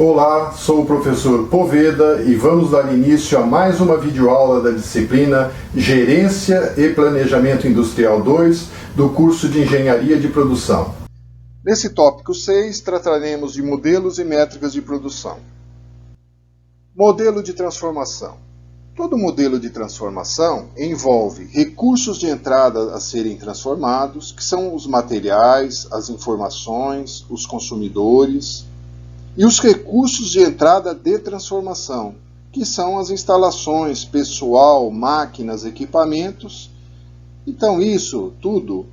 Olá, sou o professor Poveda e vamos dar início a mais uma videoaula da disciplina Gerência e Planejamento Industrial 2 do curso de Engenharia de Produção. Nesse tópico 6, trataremos de modelos e métricas de produção. Modelo de transformação. Todo modelo de transformação envolve recursos de entrada a serem transformados, que são os materiais, as informações, os consumidores, e os recursos de entrada de transformação, que são as instalações, pessoal, máquinas, equipamentos. Então isso tudo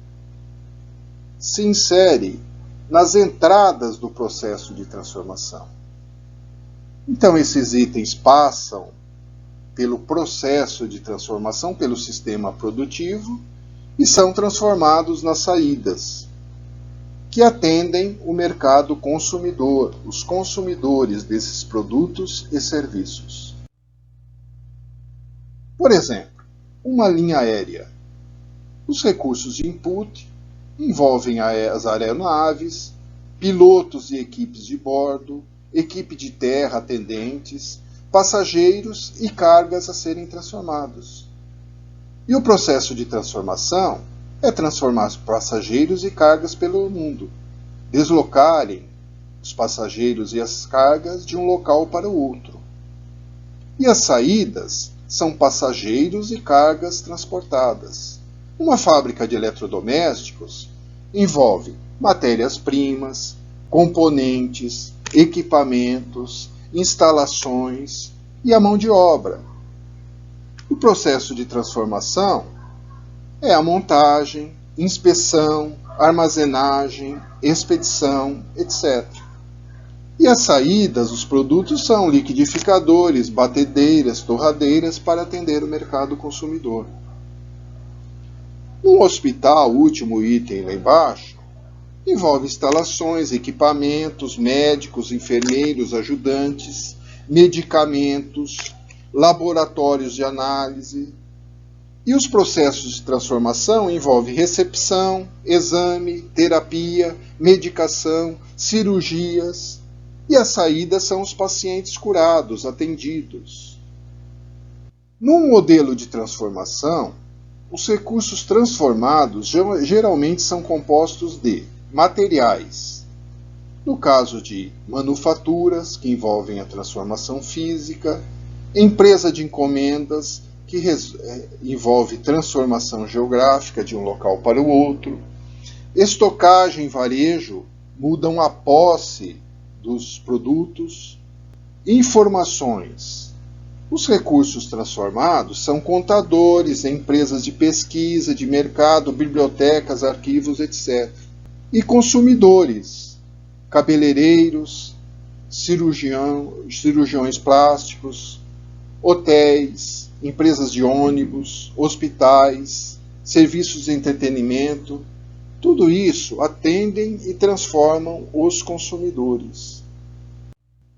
se insere nas entradas do processo de transformação. Então esses itens passam pelo processo de transformação, pelo sistema produtivo, e são transformados nas saídas, que atendem o mercado consumidor, os consumidores desses produtos e serviços. Por exemplo, uma linha aérea. Os recursos de input envolvem as aeronaves, pilotos e equipes de bordo, equipe de terra, atendentes, passageiros e cargas a serem transformados. E o processo de transformação é transformar passageiros e cargas pelo mundo, deslocarem os passageiros e as cargas de um local para o outro. E as saídas são passageiros e cargas transportadas. Uma fábrica de eletrodomésticos envolve matérias-primas, componentes, equipamentos, instalações e a mão de obra. O processo de transformação é a montagem, inspeção, armazenagem, expedição, etc. E as saídas, os produtos são liquidificadores, batedeiras, torradeiras para atender o mercado consumidor. No hospital, o último item lá embaixo, envolve instalações, equipamentos, médicos, enfermeiros, ajudantes, medicamentos, laboratórios de análise. E os processos de transformação envolvem recepção, exame, terapia, medicação, cirurgias. E as saídas são os pacientes curados, atendidos. Num modelo de transformação, os recursos transformados geralmente são compostos de materiais. No caso de manufaturas, que envolvem a transformação física, empresa de encomendas, que envolve transformação geográfica de um local para o outro, estocagem e varejo mudam a posse dos produtos, informações. Os recursos transformados são contadores, empresas de pesquisa, de mercado, bibliotecas, arquivos, etc. E consumidores, cabeleireiros, cirurgiões plásticos, hotéis, empresas de ônibus, hospitais, serviços de entretenimento, tudo isso atendem e transformam os consumidores.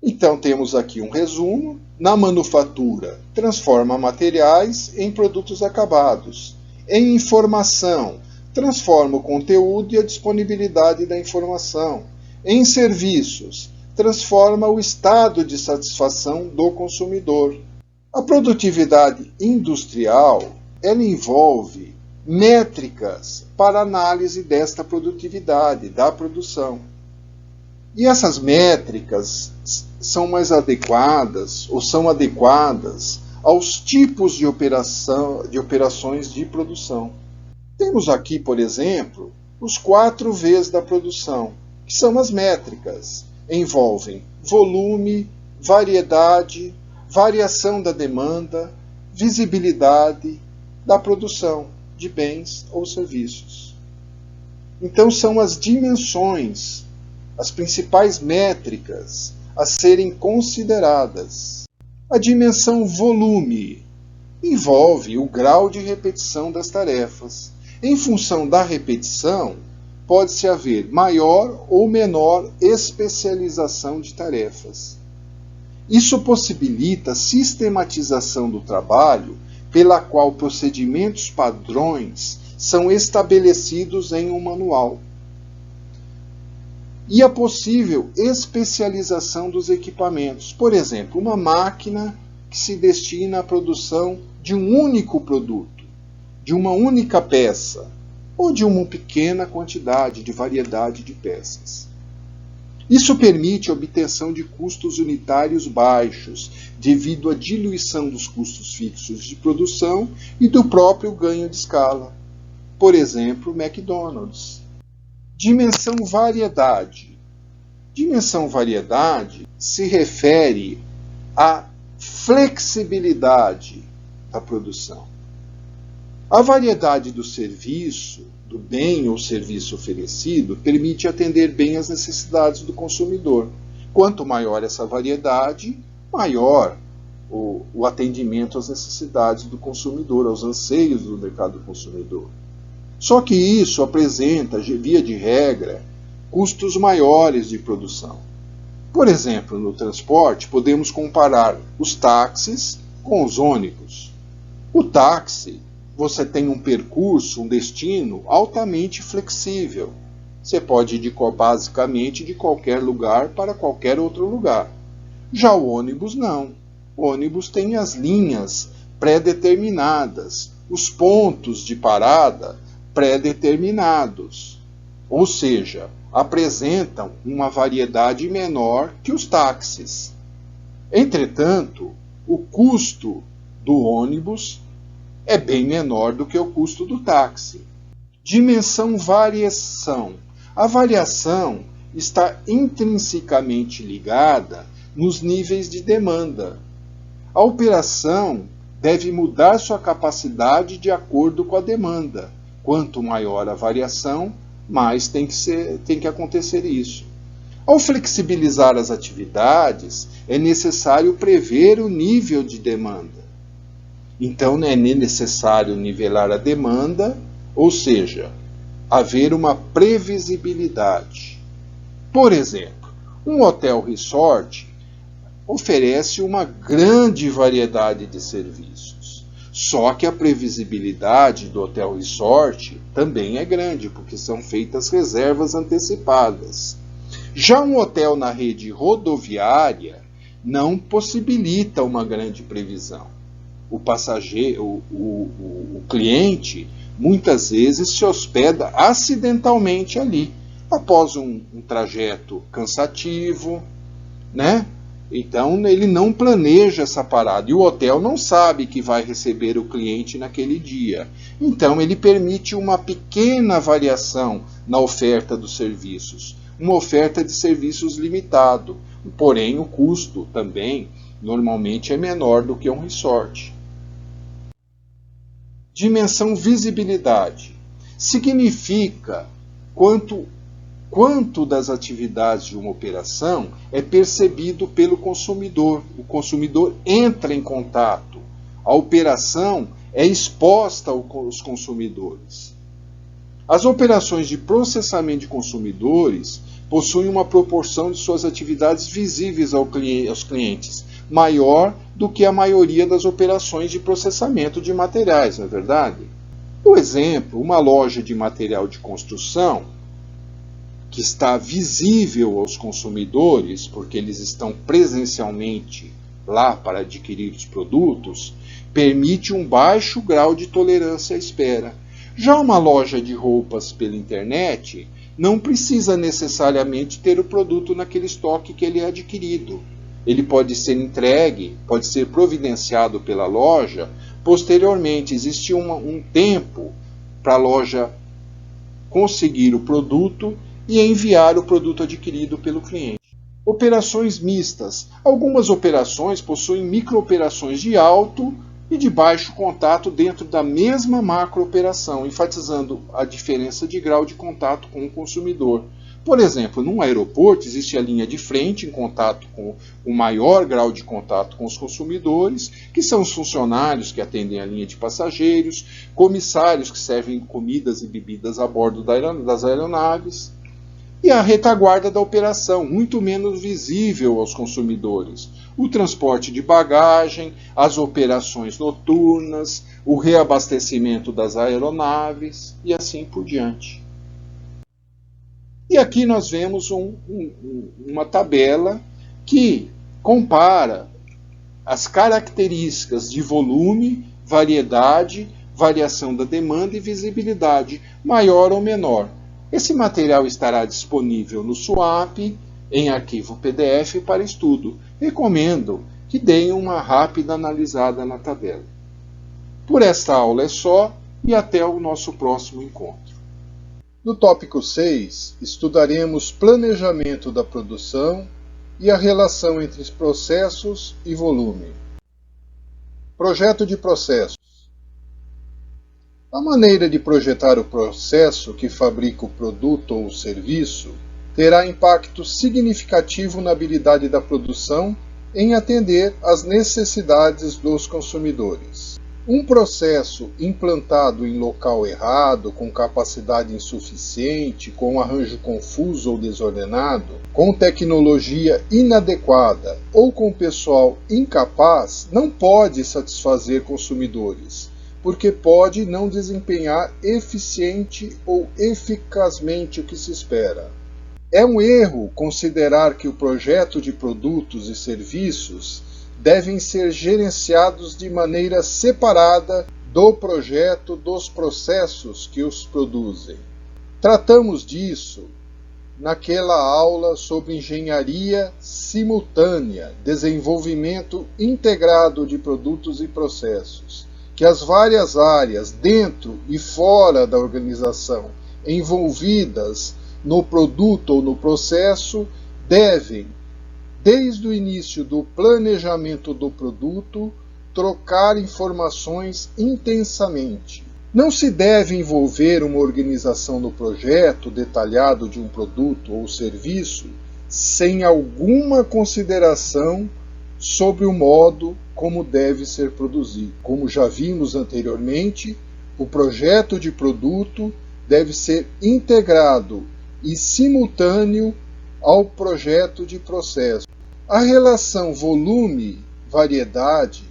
Então temos aqui um resumo. Na manufatura, transforma materiais em produtos acabados. Em informação, transforma o conteúdo e a disponibilidade da informação. Em serviços, transforma o estado de satisfação do consumidor. A produtividade industrial, ela envolve métricas para análise desta produtividade, da produção. E essas métricas são mais adequadas, ou são adequadas aos tipos de operações de produção. Temos aqui, por exemplo, os 4 Vs da produção, que são as métricas. Envolvem volume, variedade, variação da demanda, visibilidade da produção de bens ou serviços. Então são as dimensões, as principais métricas a serem consideradas. A dimensão volume envolve o grau de repetição das tarefas. Em função da repetição, pode-se haver maior ou menor especialização de tarefas. Isso possibilita a sistematização do trabalho, pela qual procedimentos padrões são estabelecidos em um manual. e a possível especialização dos equipamentos. Por exemplo, uma máquina que se destina à produção de um único produto, de uma única peça, ou de uma pequena quantidade de variedade de peças. Isso permite a obtenção de custos unitários baixos, devido à diluição dos custos fixos de produção e do próprio ganho de escala. Por exemplo, McDonald's. Dimensão variedade. Dimensão variedade se refere à flexibilidade da produção. A variedade do serviço, do bem ou serviço oferecido, permite atender bem às necessidades do consumidor. Quanto maior essa variedade, maior o atendimento às necessidades do consumidor, aos anseios do mercado consumidor. Só que isso apresenta, via de regra, custos maiores de produção. Por exemplo, no transporte, podemos comparar os táxis com os ônibus. O táxi, você tem um percurso, um destino altamente flexível. Você pode ir basicamente de qualquer lugar para qualquer outro lugar. Já o ônibus não. O ônibus tem as linhas pré-determinadas, os pontos de parada pré-determinados. Ou seja, apresentam uma variedade menor que os táxis. Entretanto, o custo do ônibus é bem menor do que o custo do táxi. Dimensão variação. A variação está intrinsecamente ligada nos níveis de demanda. A operação deve mudar sua capacidade de acordo com a demanda. Quanto maior a variação, mais tem que acontecer isso. Ao flexibilizar as atividades, é necessário prever o nível de demanda. Então, é necessário nivelar a demanda, ou seja, haver uma previsibilidade. Por exemplo, um hotel resort oferece uma grande variedade de serviços. Só que a previsibilidade do hotel resort também é grande, porque são feitas reservas antecipadas. Já um hotel na rede rodoviária não possibilita uma grande previsão. O passageiro, o cliente, muitas vezes se hospeda acidentalmente ali, após um trajeto cansativo, né? Então ele não planeja essa parada e o hotel não sabe que vai receber o cliente naquele dia. Então ele permite uma pequena variação na oferta dos serviços, uma oferta de serviços limitado, porém o custo também normalmente é menor do que um resort. Dimensão visibilidade significa quanto das atividades de uma operação é percebido pelo consumidor. O consumidor entra em contato. A operação é exposta aos consumidores. As operações de processamento de consumidores possuem uma proporção de suas atividades visíveis aos clientes, maior do que a maioria das operações de processamento de materiais, não é verdade? Por exemplo, uma loja de material de construção, que está visível aos consumidores, porque eles estão presencialmente lá para adquirir os produtos, permite um baixo grau de tolerância à espera. Já uma loja de roupas pela internet não precisa necessariamente ter o produto naquele estoque que ele é adquirido. Ele pode ser entregue, pode ser providenciado pela loja posteriormente. Existe um tempo para a loja conseguir o produto e enviar o produto adquirido pelo cliente. Operações mistas. Algumas operações possuem microoperações de alto e de baixo contato dentro da mesma macrooperação, enfatizando a diferença de grau de contato com o consumidor. Por exemplo, num aeroporto existe a linha de frente em contato com o maior grau de contato com os consumidores, que são os funcionários que atendem a linha de passageiros, comissários que servem comidas e bebidas a bordo das aeronaves, e a retaguarda da operação, muito menos visível aos consumidores. O transporte de bagagem, as operações noturnas, o reabastecimento das aeronaves e assim por diante. E aqui nós vemos uma tabela que compara as características de volume, variedade, variação da demanda e visibilidade, maior ou menor. Esse material estará disponível no SWAP, em arquivo PDF para estudo. Recomendo que deem uma rápida analisada na tabela. Por esta aula é só e até o nosso próximo encontro. No tópico 6, estudaremos planejamento da produção e a relação entre os processos e volume. Projeto de processos. A maneira de projetar o processo que fabrica o produto ou o serviço terá impacto significativo na habilidade da produção em atender às necessidades dos consumidores. Um processo implantado em local errado, com capacidade insuficiente, com arranjo confuso ou desordenado, com tecnologia inadequada ou com pessoal incapaz, não pode satisfazer consumidores, porque pode não desempenhar eficiente ou eficazmente o que se espera. É um erro considerar que o projeto de produtos e serviços devem ser gerenciados de maneira separada do projeto dos processos que os produzem. Tratamos disso naquela aula sobre engenharia simultânea, desenvolvimento integrado de produtos e processos, que as várias áreas dentro e fora da organização envolvidas no produto ou no processo devem, desde o início do planejamento do produto, trocar informações intensamente. Não se deve envolver uma organização no projeto detalhado de um produto ou serviço sem alguma consideração sobre o modo como deve ser produzido. Como já vimos anteriormente, o projeto de produto deve ser integrado e simultâneo ao projeto de processo. A relação volume-variedade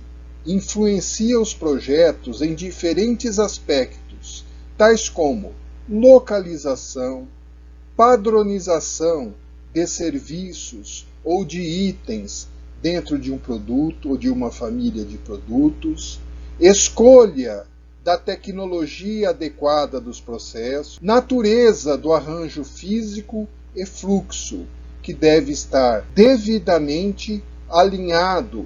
influencia os projetos em diferentes aspectos, tais como localização, padronização de serviços ou de itens dentro de um produto ou de uma família de produtos, escolha da tecnologia adequada dos processos, natureza do arranjo físico e fluxo, que deve estar devidamente alinhado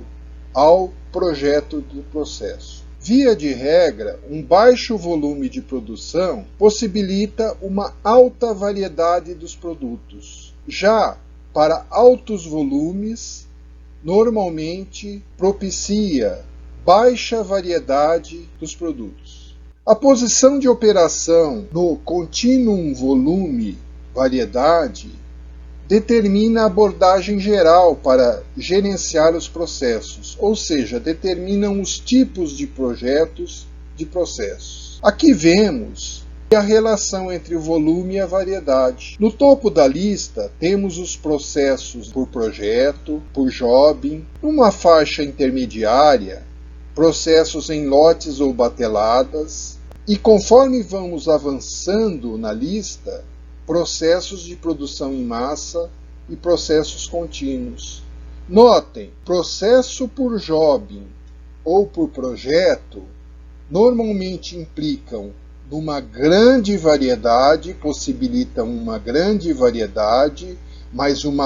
ao projeto do processo. Via de regra, um baixo volume de produção possibilita uma alta variedade dos produtos. Já para altos volumes, normalmente propicia baixa variedade dos produtos. A posição de operação no continuum volume-variedade determina a abordagem geral para gerenciar os processos, ou seja, determinam os tipos de projetos de processos. Aqui vemos a relação entre o volume e a variedade. No topo da lista temos os processos por projeto, por jobbing, numa faixa intermediária, processos em lotes ou bateladas, e conforme vamos avançando na lista, processos de produção em massa e processos contínuos. Notem, processo por jobbing ou por projeto normalmente implicam numa grande variedade, possibilitam uma grande variedade, mas um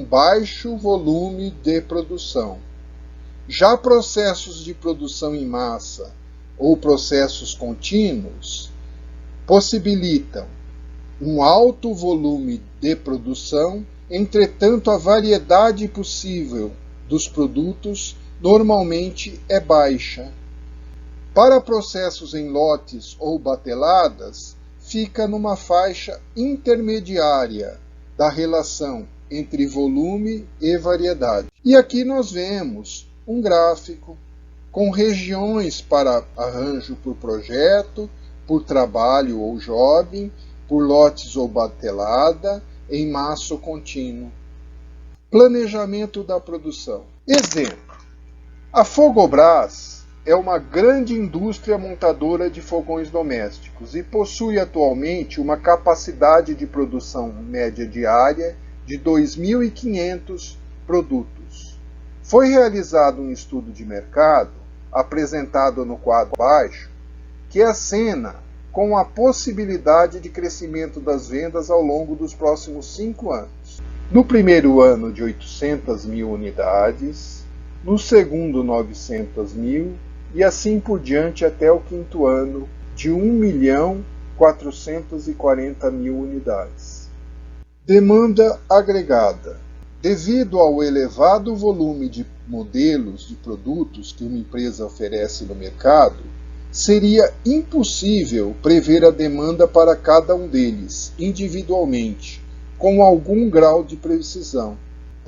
baixo volume de produção. Já processos de produção em massa ou processos contínuos possibilitam um alto volume de produção, entretanto a variedade possível dos produtos normalmente é baixa. Para processos em lotes ou bateladas, fica numa faixa intermediária da relação entre volume e variedade. E aqui nós vemos um gráfico com regiões para arranjo por projeto, por trabalho ou jobbing, por lotes ou batelada, em massa ou contínuo. Planejamento da produção. Exemplo: a Fogobras é uma grande indústria montadora de fogões domésticos e possui atualmente uma capacidade de produção média diária de 2.500 produtos. Foi realizado um estudo de mercado, apresentado no quadro abaixo, que acena com a possibilidade de crescimento das vendas ao longo dos próximos 5 anos. No primeiro ano de 800 mil unidades, no segundo 900 mil e assim por diante até o quinto ano de 1.440.000 unidades. Demanda agregada. Devido ao elevado volume de modelos de produtos que uma empresa oferece no mercado, seria impossível prever a demanda para cada um deles, individualmente, com algum grau de precisão.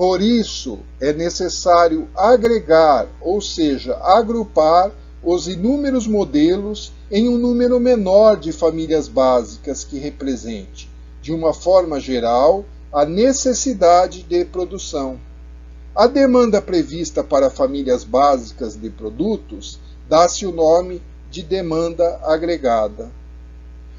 Por isso, é necessário agregar, ou seja, agrupar os inúmeros modelos em um número menor de famílias básicas que represente, de uma forma geral, a necessidade de produção. A demanda prevista para famílias básicas de produtos dá-se o nome de demanda agregada.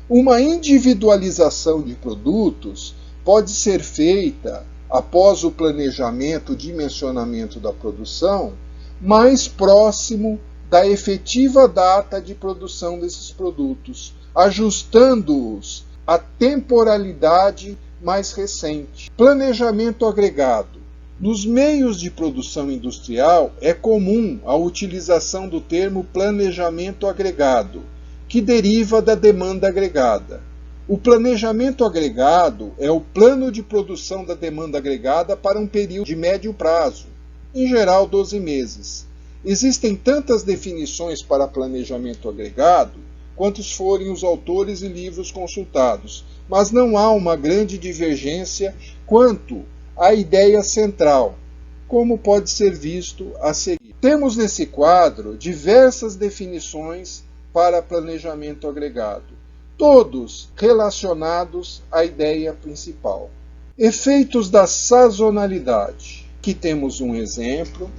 Uma individualização de produtos pode ser feita após o planejamento e dimensionamento da produção, mais próximo da efetiva data de produção desses produtos, ajustando-os à temporalidade mais recente. Planejamento agregado. Nos meios de produção industrial é comum a utilização do termo planejamento agregado, que deriva da demanda agregada. O planejamento agregado é o plano de produção da demanda agregada para um período de médio prazo, em geral 12 meses. Existem tantas definições para planejamento agregado quantos forem os autores e livros consultados, mas não há uma grande divergência quanto à ideia central, como pode ser visto a seguir. Temos nesse quadro diversas definições para planejamento agregado, todos relacionados à ideia principal. Efeitos da sazonalidade. Aqui temos um exemplo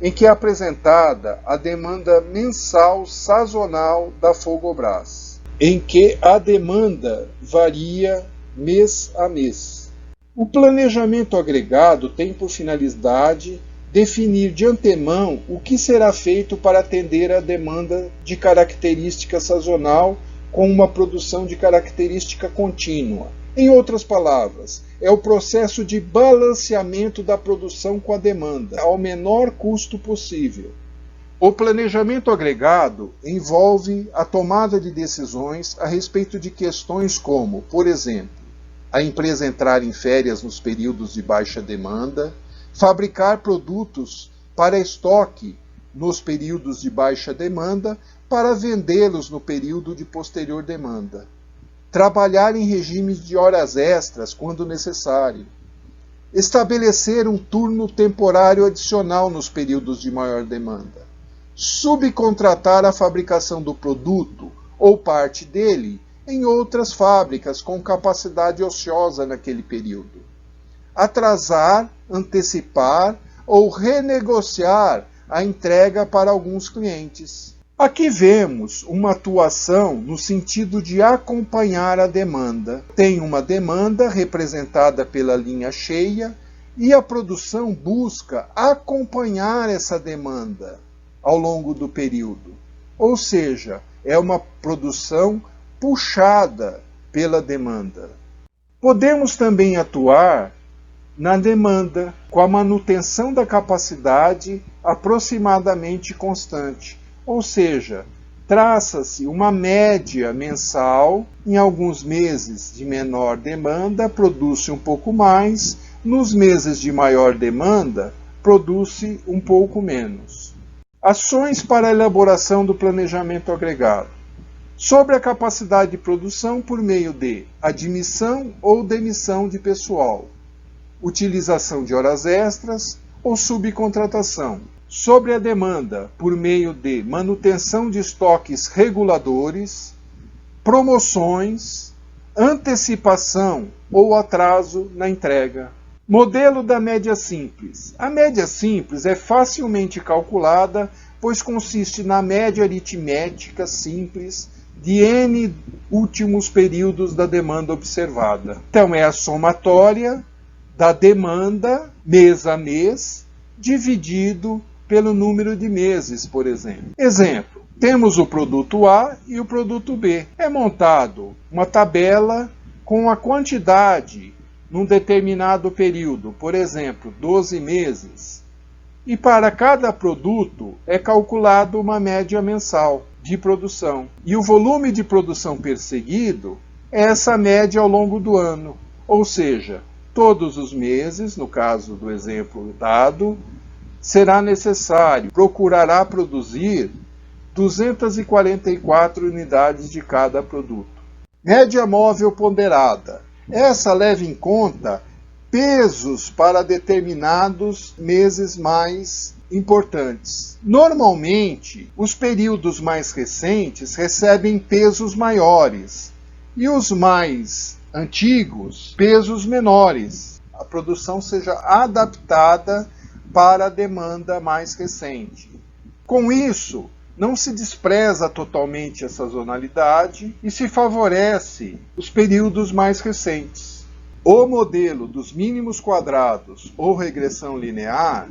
em que é apresentada a demanda mensal sazonal da Fogobras, em que a demanda varia mês a mês. O planejamento agregado tem por finalidade definir de antemão o que será feito para atender a demanda de característica sazonal com uma produção de característica contínua. Em outras palavras, é o processo de balanceamento da produção com a demanda, ao menor custo possível. O planejamento agregado envolve a tomada de decisões a respeito de questões como, por exemplo, a empresa entrar em férias nos períodos de baixa demanda, fabricar produtos para estoque nos períodos de baixa demanda para vendê-los no período de posterior demanda, trabalhar em regimes de horas extras quando necessário, estabelecer um turno temporário adicional nos períodos de maior demanda, subcontratar a fabricação do produto ou parte dele em outras fábricas com capacidade ociosa naquele período, atrasar, antecipar ou renegociar a entrega para alguns clientes. Aqui vemos uma atuação no sentido de acompanhar a demanda. Tem uma demanda representada pela linha cheia e a produção busca acompanhar essa demanda ao longo do período. Ou seja, é uma produção puxada pela demanda. Podemos também atuar na demanda com a manutenção da capacidade aproximadamente constante, ou seja, traça-se uma média mensal, em alguns meses de menor demanda, produz-se um pouco mais, nos meses de maior demanda, produz-se um pouco menos. Ações para a elaboração do planejamento agregado. Sobre a capacidade de produção por meio de admissão ou demissão de pessoal, utilização de horas extras ou subcontratação. Sobre a demanda por meio de manutenção de estoques reguladores, promoções, antecipação ou atraso na entrega. Modelo da média simples. A média simples é facilmente calculada pois consiste na média aritmética simples de N últimos períodos da demanda observada. Então, é a somatória da demanda mês a mês, dividido pelo número de meses, por exemplo. Exemplo, temos o produto A e o produto B. É montado uma tabela com a quantidade num determinado período, por exemplo, 12 meses. E para cada produto é calculado uma média mensal de produção. E o volume de produção perseguido é essa média ao longo do ano. Ou seja, todos os meses, no caso do exemplo dado, será necessário, procurará produzir 244 unidades de cada produto. Média móvel ponderada. Essa leva em conta pesos para determinados meses mais importantes. Normalmente, os períodos mais recentes recebem pesos maiores e os mais antigos, pesos menores. A produção seja adaptada para a demanda mais recente. Com isso, não se despreza totalmente a sazonalidade e se favorece os períodos mais recentes. O modelo dos mínimos quadrados ou regressão linear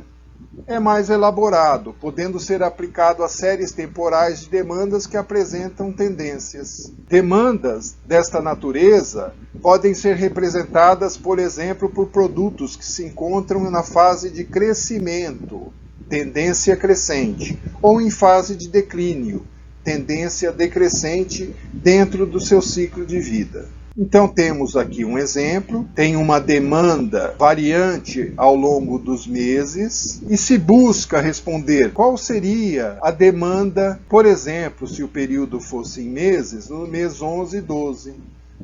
é mais elaborado, podendo ser aplicado a séries temporais de demandas que apresentam tendências. Demandas desta natureza podem ser representadas, por exemplo, por produtos que se encontram na fase de crescimento, tendência crescente, ou em fase de declínio, tendência decrescente dentro do seu ciclo de vida. Então temos aqui um exemplo, tem uma demanda variante ao longo dos meses e se busca responder qual seria a demanda, por exemplo, se o período fosse em meses, no mês 11 e 12.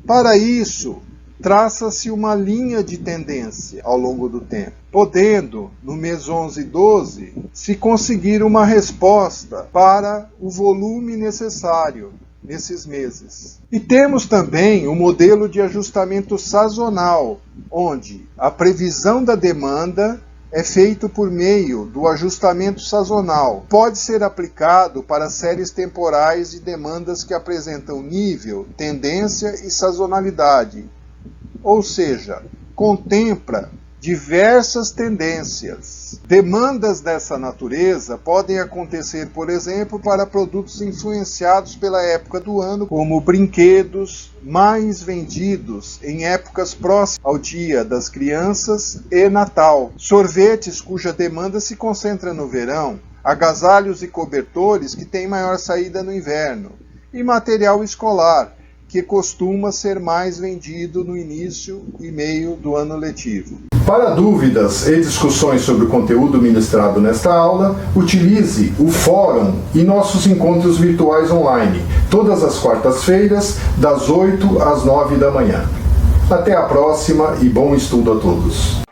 Para isso, traça-se uma linha de tendência ao longo do tempo, podendo, no mês 11 e 12, se conseguir uma resposta para o volume necessário nesses meses. E temos também o modelo de ajustamento sazonal, onde a previsão da demanda é feito por meio do ajustamento sazonal. Pode ser aplicado para séries temporais de demandas que apresentam nível, tendência e sazonalidade. Ou seja, contempla diversas tendências. Demandas dessa natureza podem acontecer, por exemplo, para produtos influenciados pela época do ano, como brinquedos mais vendidos em épocas próximas ao Dia das Crianças e Natal, sorvetes cuja demanda se concentra no verão, agasalhos e cobertores que têm maior saída no inverno, e material escolar, que costuma ser mais vendido no início e meio do ano letivo. Para dúvidas e discussões sobre o conteúdo ministrado nesta aula, utilize o fórum e nossos encontros virtuais online, todas as quartas-feiras, das 8 às 9 da manhã. Até a próxima e bom estudo a todos.